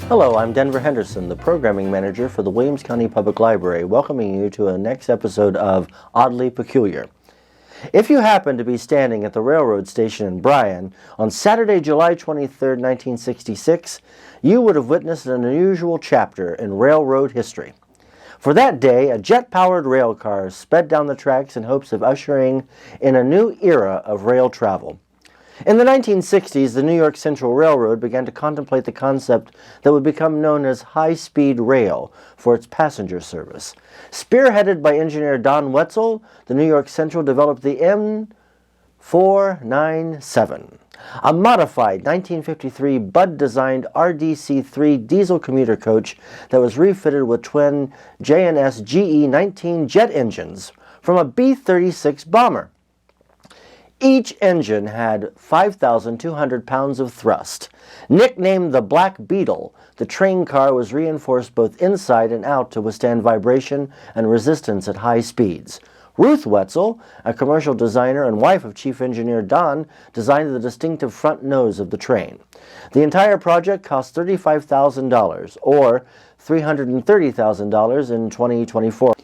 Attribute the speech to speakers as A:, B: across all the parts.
A: Hello, I'm Denver Henderson, the Programming Manager for the Williams County Public Library, welcoming you to a next episode of Oddly Peculiar. If you happen to be standing at the railroad station in Bryan on Saturday, July 23, 1966, you would have witnessed an unusual chapter in railroad history. For that day, a jet-powered railcar sped down the tracks in hopes of ushering in a new era of rail travel. In the 1960s, the New York Central Railroad began to contemplate the concept that would become known as high-speed rail for its passenger service. Spearheaded by engineer Don Wetzel, the New York Central developed the M497, a modified 1953 Budd-designed RDC-3 diesel commuter coach that was refitted with twin J&S GE-19 jet engines from a B-36 bomber. Each engine had 5,200 pounds of thrust. Nicknamed the Black Beetle, the train car was reinforced both inside and out to withstand vibration and resistance at high speeds. Ruth Wetzel, a commercial designer and wife of Chief Engineer Don, designed the distinctive front nose of the train. The entire project cost $35,000, or $330,000 in 2024.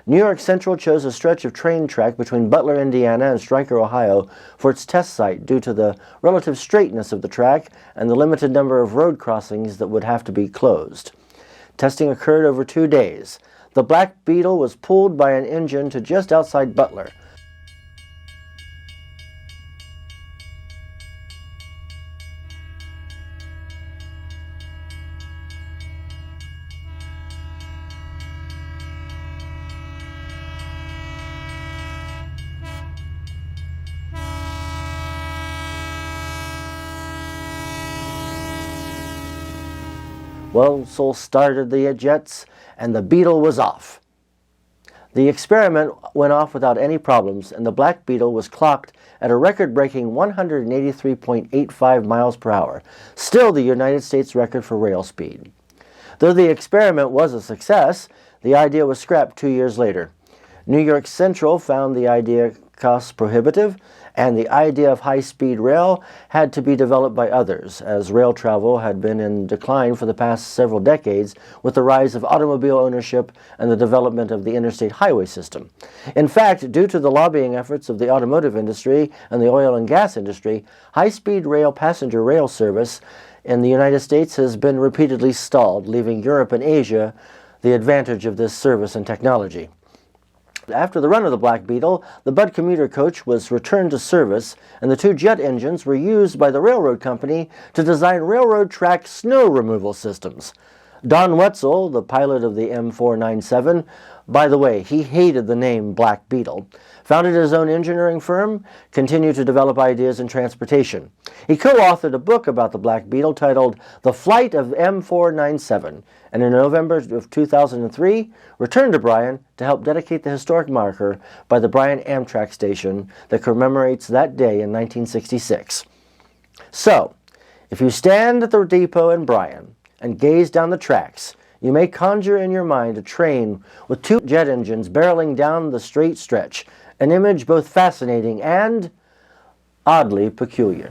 A: New York Central chose a stretch of train track between Butler, Indiana and Stryker, Ohio for its test site due to the relative straightness of the track and the limited number of road crossings that would have to be closed. Testing occurred over 2 days. The Black Beetle was pulled by an engine to just outside Butler. Wetzel started the jets, and the Beetle was off. The experiment went off without any problems, and the Black Beetle was clocked at a record-breaking 183.85 miles per hour, still the United States record for rail speed. Though the experiment was a success, the idea was scrapped 2 years later. New York Central found the idea cost prohibitive, and the idea of high-speed rail had to be developed by others, as rail travel had been in decline for the past several decades with the rise of automobile ownership and the development of the interstate highway system. In fact, due to the lobbying efforts of the automotive industry and the oil and gas industry, high-speed rail passenger rail service in the United States has been repeatedly stalled, leaving Europe and Asia the advantage of this service and technology. After the run of the Black Beetle, the Budd commuter coach was returned to service, and the 2 jet engines were used by the railroad company to design railroad track snow removal systems. Don Wetzel, the pilot of the M497, by the way, he hated the name Black Beetle, founded his own engineering firm, continued to develop ideas in transportation. He co-authored a book about the Black Beetle titled The Flight of M497, and in November of 2003 returned to Bryan to help dedicate the historic marker by the Bryan Amtrak station that commemorates that day in 1966. So, if you stand at the depot in Bryan and gaze down the tracks, you may conjure in your mind a train with 2 jet engines barreling down the straight stretch, an image both fascinating and oddly peculiar.